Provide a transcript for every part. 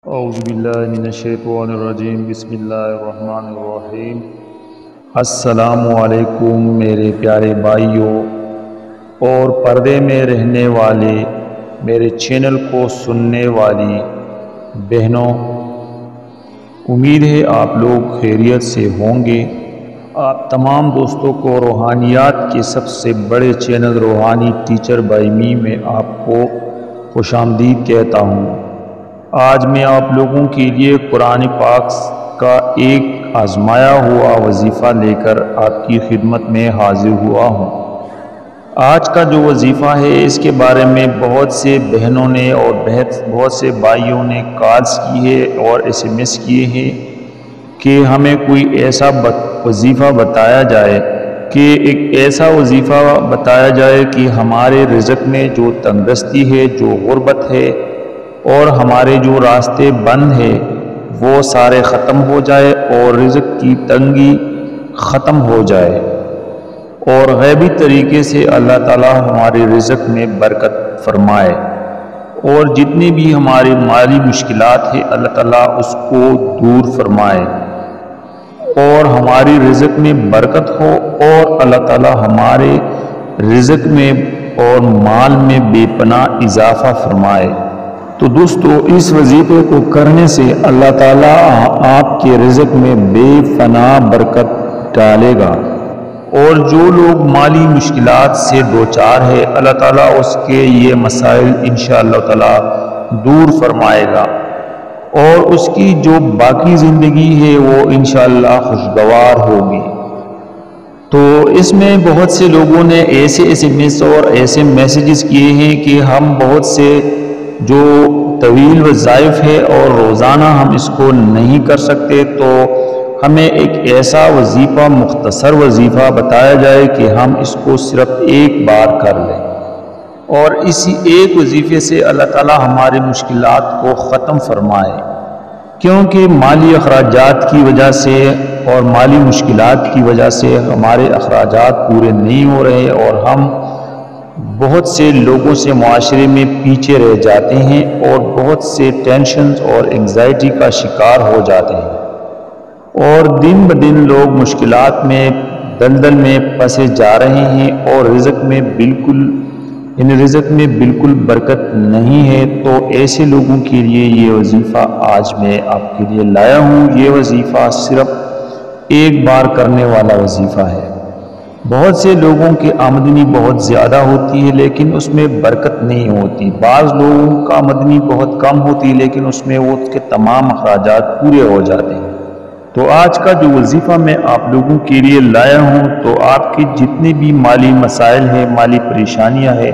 اعوذ باللہ من الشیطان الرجیم بسم اللہ الرحمن الرحیم۔ السلام علیکم میرے پیارے بھائیوں اور پردے میں رہنے والے میرے چینل کو سننے والی بہنوں، امید ہے آپ لوگ خیریت سے ہوں گے۔ آپ تمام دوستوں کو روحانیات کے سب سے بڑے چینل روحانی ٹیچر بائی می میں آپ کو خوش آمدید کہتا ہوں۔ آج میں آپ لوگوں کے لیے قرآن پاک کا ایک آزمایا ہوا وظیفہ لے کر آپ کی خدمت میں حاضر ہوا ہوں۔ آج کا جو وظیفہ ہے اس کے بارے میں بہت سے بہنوں نے اور بہت سے بھائیوں نے کالز کی ہے اور ایس ایم ایس کیے ہیں کہ ہمیں کوئی ایسا وظیفہ بتایا جائے، کہ ایک ایسا وظیفہ بتایا جائے کہ ہمارے رزق میں جو تنگ دستی ہے، جو غربت ہے اور ہمارے جو راستے بند ہیں وہ سارے ختم ہو جائے اور رزق کی تنگی ختم ہو جائے، اور غیبی طریقے سے اللہ تعالی ہمارے رزق میں برکت فرمائے، اور جتنی بھی ہماری مالی مشکلات ہیں اللہ تعالیٰ اس کو دور فرمائے، اور ہماری رزق میں برکت ہو، اور اللہ تعالیٰ ہمارے رزق میں اور مال میں بے پناہ اضافہ فرمائے۔ تو دوستو، اس وظیفے کو کرنے سے اللہ تعالیٰ آپ کے رزق میں بے پناہ برکت ڈالے گا، اور جو لوگ مالی مشکلات سے دوچار ہے اللہ تعالیٰ اس کے یہ مسائل انشاءاللہ تعالیٰ دور فرمائے گا، اور اس کی جو باقی زندگی ہے وہ انشاءاللہ خوشگوار ہوگی۔ تو اس میں بہت سے لوگوں نے ایسے ایس ایم ایس اور ایسے میسیجز کیے ہیں کہ ہم بہت سے جو طویل وظائف ہے اور روزانہ ہم اس کو نہیں کر سکتے، تو ہمیں ایک ایسا وظیفہ، مختصر وظیفہ بتایا جائے کہ ہم اس کو صرف ایک بار کر لیں، اور اسی ایک وظیفے سے اللہ تعالی ہماری مشکلات کو ختم فرمائے، کیونکہ مالی اخراجات کی وجہ سے اور مالی مشکلات کی وجہ سے ہمارے اخراجات پورے نہیں ہو رہے، اور ہم بہت سے لوگوں سے معاشرے میں پیچھے رہ جاتے ہیں اور بہت سے ٹینشنز اور انگزائٹی کا شکار ہو جاتے ہیں، اور دن بدن لوگ مشکلات میں دلدل میں پھنسے جا رہے ہیں، اور رزق میں بالکل برکت نہیں ہے۔ تو ایسے لوگوں کے لیے یہ وظیفہ آج میں آپ کے لیے لایا ہوں۔ یہ وظیفہ صرف ایک بار کرنے والا وظیفہ ہے۔ بہت سے لوگوں کی آمدنی بہت زیادہ ہوتی ہے لیکن اس میں برکت نہیں ہوتی، بعض لوگوں کا آمدنی بہت کم ہوتی ہے لیکن اس میں وہ کے تمام اخراجات پورے ہو جاتے ہیں۔ تو آج کا جو وظیفہ میں آپ لوگوں کے لیے لایا ہوں، تو آپ کے جتنے بھی مالی مسائل ہیں، مالی پریشانیاں ہیں،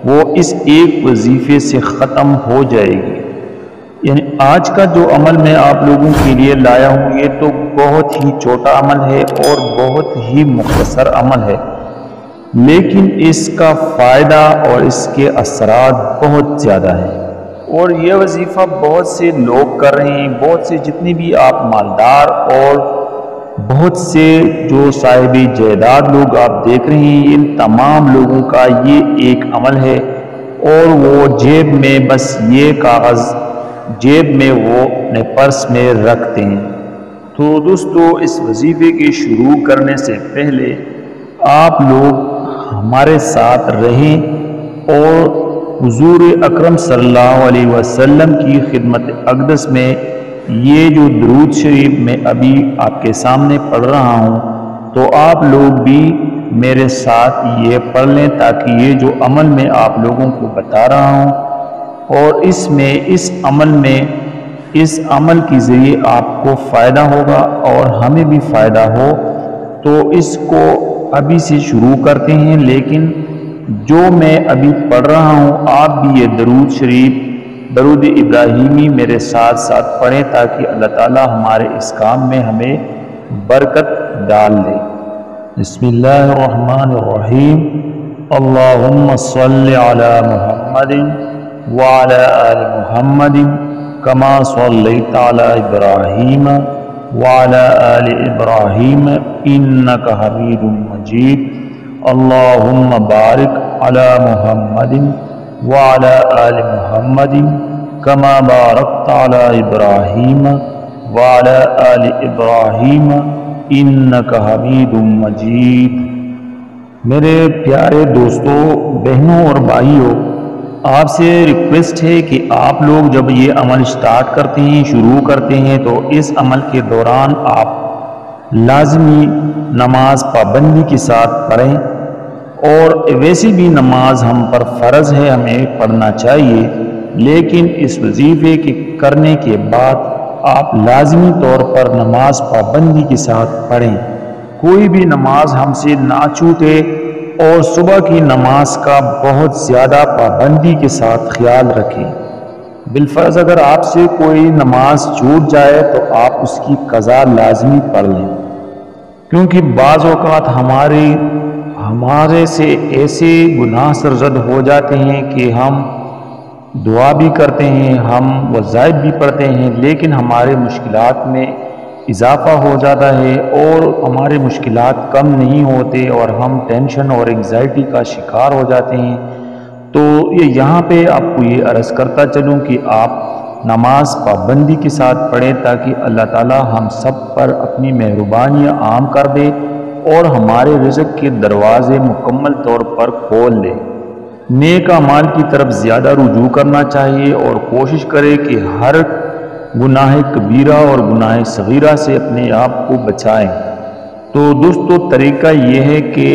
وہ اس ایک وظیفے سے ختم ہو جائے گی۔ یعنی آج کا جو عمل میں آپ لوگوں کے لیے لایا ہوں یہ تو بہت ہی چھوٹا عمل ہے اور بہت ہی مختصر عمل ہے، لیکن اس کا فائدہ اور اس کے اثرات بہت زیادہ ہیں، اور یہ وظیفہ بہت سے لوگ کر رہے ہیں، بہت سے جتنے بھی آپ مالدار اور بہت سے جو صاحب جائیداد لوگ آپ دیکھ رہے ہیں، ان تمام لوگوں کا یہ ایک عمل ہے، اور وہ جیب میں بس یہ کاغذ جیب میں وہ اپنے پرس میں رکھتے ہیں۔ تو دوستو، اس وظیفے کے شروع کرنے سے پہلے آپ لوگ ہمارے ساتھ رہیں اور حضور اکرم صلی اللہ علیہ وسلم کی خدمت اقدس میں یہ جو درود شریف میں ابھی آپ کے سامنے پڑھ رہا ہوں، تو آپ لوگ بھی میرے ساتھ یہ پڑھ لیں، تاکہ یہ جو عمل میں آپ لوگوں کو بتا رہا ہوں، اور اس عمل کے ذریعے آپ کو فائدہ ہوگا اور ہمیں بھی فائدہ ہو، تو اس کو ابھی سے شروع کرتے ہیں۔ لیکن جو میں ابھی پڑھ رہا ہوں آپ بھی یہ درود شریف، درود ابراہیمی میرے ساتھ ساتھ پڑھیں، تاکہ اللہ تعالی ہمارے اس کام میں ہمیں برکت ڈال دے۔ بسم اللہ الرحمن الرحیم۔ اللہم صلی علی محمد وعلی آل محمد کما صلیت علی ابراہیم وعلی آل ابراہیم انک حمید مجید۔ اللہم بارک علی محمد وعلی آل محمد كما باركت على إبراهيم وعلى آل إبراهيم إنك حميد مجيد۔ میرے پیارے دوستوں، بہنوں اور بھائیوں، آپ سے ریکویسٹ ہے کہ آپ لوگ جب یہ عمل سٹارٹ کرتے ہیں، شروع کرتے ہیں، تو اس عمل کے دوران آپ لازمی نماز پابندی کے ساتھ پڑھیں، اور ویسے بھی نماز ہم پر فرض ہے، ہمیں پڑھنا چاہیے، لیکن اس وظیفے کے کرنے کے بعد آپ لازمی طور پر نماز پابندی کے ساتھ پڑھیں۔ کوئی بھی نماز ہم سے نہ چھوٹے، اور صبح کی نماز کا بہت زیادہ پابندی کے ساتھ خیال رکھیں۔ بالفرض اگر آپ سے کوئی نماز چھوٹ جائے تو آپ اس کی قضا لازمی پڑھ لیں، کیونکہ بعض اوقات ہمارے سے ایسے گناہ سرزد ہو جاتے ہیں کہ ہم دعا بھی کرتے ہیں، ہم وظائف بھی پڑھتے ہیں، لیکن ہمارے مشکلات میں اضافہ ہو جاتا ہے اور ہمارے مشکلات کم نہیں ہوتے، اور ہم ٹینشن اور انگزائٹی کا شکار ہو جاتے ہیں۔ تو یہاں پہ آپ کو یہ عرض کرتا چلوں کہ آپ نماز پابندی کے ساتھ پڑھیں، تاکہ اللہ تعالی ہم سب پر اپنی مہربانیاں عام کر دے اور ہمارے رزق کے دروازے مکمل طور پر کھول دے۔ نیک اعمال کی طرف زیادہ رجوع کرنا چاہیے، اور کوشش کرے کہ ہر گناہ کبیرہ اور گناہ صغیرہ سے اپنے آپ کو بچائیں۔ تو دوستو، طریقہ یہ ہے کہ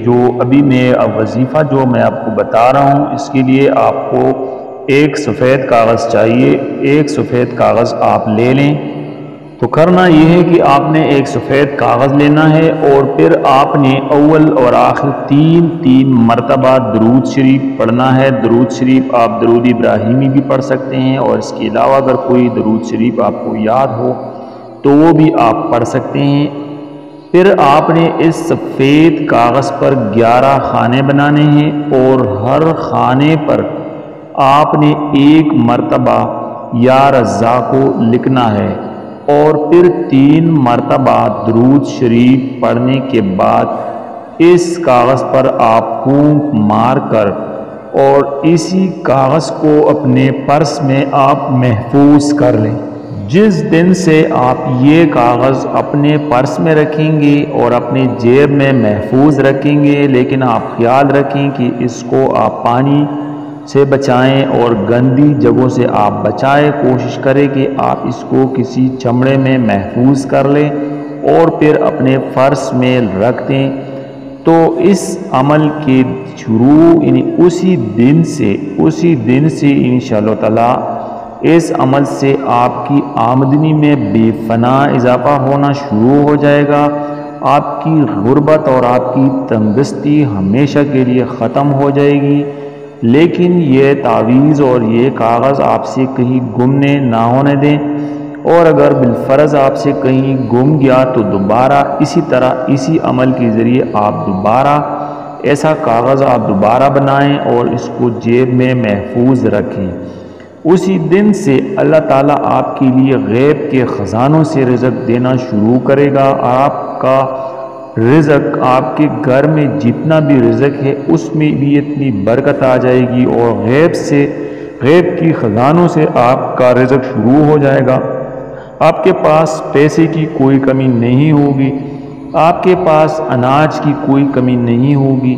جو ابھی میں وظیفہ جو میں آپ کو بتا رہا ہوں، اس کے لیے آپ کو ایک سفید کاغذ چاہیے۔ ایک سفید کاغذ آپ لے لیں۔ تو کرنا یہ ہے کہ آپ نے ایک سفید کاغذ لینا ہے، اور پھر آپ نے اول اور آخر تین مرتبہ درود شریف پڑھنا ہے۔ درود شریف آپ درود ابراہیمی بھی پڑھ سکتے ہیں، اور اس کے علاوہ اگر کوئی درود شریف آپ کو یاد ہو تو وہ بھی آپ پڑھ سکتے ہیں۔ پھر آپ نے اس سفید کاغذ پر 11 خانے بنانے ہیں، اور ہر خانے پر آپ نے ایک مرتبہ یا رزاقو لکھنا ہے، اور پھر 3 مرتبہ درود شریف پڑھنے کے بعد اس کاغذ پر آپ پھونک مار کر اور اسی کاغذ کو اپنے پرس میں آپ محفوظ کر لیں۔ جس دن سے آپ یہ کاغذ اپنے پرس میں رکھیں گے اور اپنے جیب میں محفوظ رکھیں گے، لیکن آپ خیال رکھیں کہ اس کو آپ پانی سے بچائیں اور گندی جگہوں سے آپ بچائیں۔ کوشش کریں کہ آپ اس کو کسی چمڑے میں محفوظ کر لیں اور پھر اپنے فرش میں رکھ دیں۔ تو اس عمل کے شروع یعنی اسی دن سے انشاءاللہ تعالی اس عمل سے آپ کی آمدنی میں بے پناہ اضافہ ہونا شروع ہو جائے گا۔ آپ کی غربت اور آپ کی تنگدستی ہمیشہ کے لیے ختم ہو جائے گی۔ لیکن یہ تعویذ اور یہ کاغذ آپ سے کہیں گمنے نہ ہونے دیں، اور اگر بالفرض آپ سے کہیں گم گیا تو دوبارہ اسی طرح اسی عمل کے ذریعے آپ دوبارہ ایسا کاغذ آپ دوبارہ بنائیں اور اس کو جیب میں محفوظ رکھیں۔ اسی دن سے اللہ تعالیٰ آپ کے لیے غیب کے خزانوں سے رزق دینا شروع کرے گا۔ آپ کا رزق، آپ کے گھر میں جتنا بھی رزق ہے اس میں بھی اتنی برکت آ جائے گی، اور غیب کی خزانوں سے آپ کا رزق شروع ہو جائے گا۔ آپ کے پاس پیسے کی کوئی کمی نہیں ہوگی، آپ کے پاس اناج کی کوئی کمی نہیں ہوگی،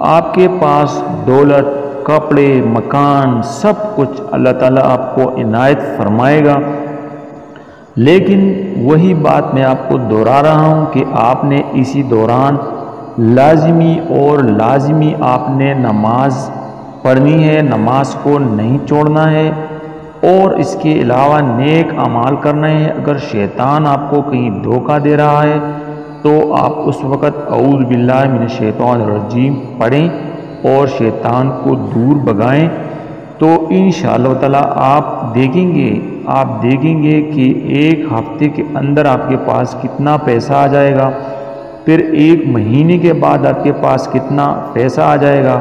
آپ کے پاس دولت، کپڑے، مکان، سب کچھ اللہ تعالیٰ آپ کو عنایت فرمائے گا۔ لیکن وہی بات میں آپ کو دہرا رہا ہوں کہ آپ نے اسی دوران لازمی آپ نے نماز پڑھنی ہے، نماز کو نہیں چھوڑنا ہے، اور اس کے علاوہ نیک اعمال کرنا ہے۔ اگر شیطان آپ کو کہیں دھوکہ دے رہا ہے تو آپ اس وقت اعوذ باللہ من الشیطان الرجیم پڑھیں اور شیطان کو دور بھگائیں۔ تو انشاءاللہ تعالیٰ آپ دیکھیں گے کہ ایک ہفتے کے اندر آپ کے پاس کتنا پیسہ آ جائے گا، پھر 1 مہینے کے بعد آپ کے پاس کتنا پیسہ آ جائے گا۔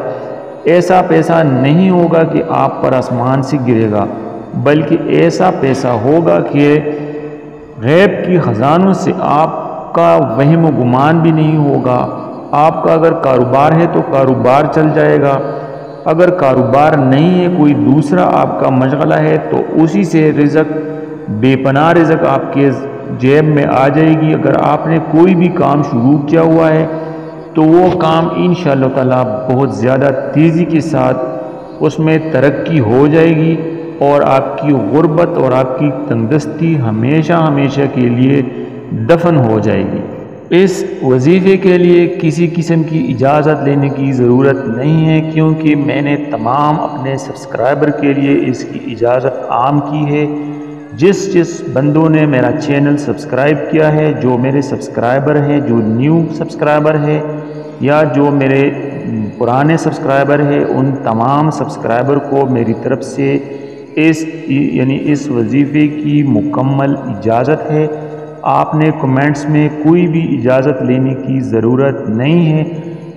ایسا پیسہ نہیں ہوگا کہ آپ پر آسمان سے گرے گا، بلکہ ایسا پیسہ ہوگا کہ غیب کی خزانوں سے آپ کا وہم و گمان بھی نہیں ہوگا۔ آپ کا اگر کاروبار ہے تو کاروبار چل جائے گا، اگر کاروبار نہیں ہے، کوئی دوسرا آپ کا مشغلہ ہے، تو اسی سے رزق، بے پناہ رزق آپ کے جیب میں آ جائے گی۔ اگر آپ نے کوئی بھی کام شروع کیا ہوا ہے تو وہ کام انشاءاللہ تعالی بہت زیادہ تیزی کے ساتھ اس میں ترقی ہو جائے گی، اور آپ کی غربت اور آپ کی تندرستی ہمیشہ کے لیے دفن ہو جائے گی۔ اس وظیفے کے لیے کسی قسم کی اجازت لینے کی ضرورت نہیں ہے، کیونکہ میں نے تمام اپنے سبسکرائبر کے لیے اس کی اجازت عام کی ہے۔ جس بندوں نے میرا چینل سبسکرائب کیا ہے، جو میرے سبسکرائبر ہیں، جو نیو سبسکرائبر ہے یا جو میرے پرانے سبسکرائبر ہیں، ان تمام سبسکرائبر کو میری طرف سے اس وظیفے کی مکمل اجازت ہے۔ آپ نے کمنٹس میں کوئی بھی اجازت لینے کی ضرورت نہیں ہے،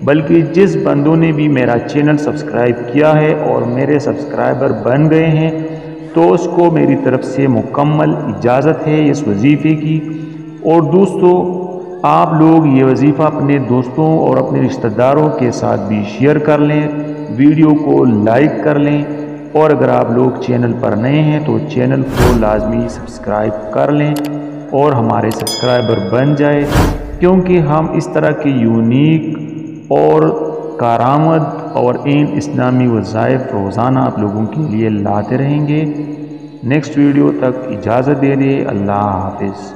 بلکہ جس بندوں نے بھی میرا چینل سبسکرائب کیا ہے اور میرے سبسکرائبر بن گئے ہیں، تو اس کو میری طرف سے مکمل اجازت ہے اس وظیفے کی۔ اور دوستو، آپ لوگ یہ وظیفہ اپنے دوستوں اور اپنے رشتہ داروں کے ساتھ بھی شیئر کر لیں، ویڈیو کو لائک کر لیں، اور اگر آپ لوگ چینل پر نئے ہیں تو چینل کو لازمی سبسکرائب کر لیں اور ہمارے سبسکرائبر بن جائے، کیونکہ ہم اس طرح کے یونیک اور کارآمد اور اسلامی وظائف روزانہ آپ لوگوں کے لیے لاتے رہیں گے۔ نیکسٹ ویڈیو تک اجازت دے دیں۔ اللہ حافظ۔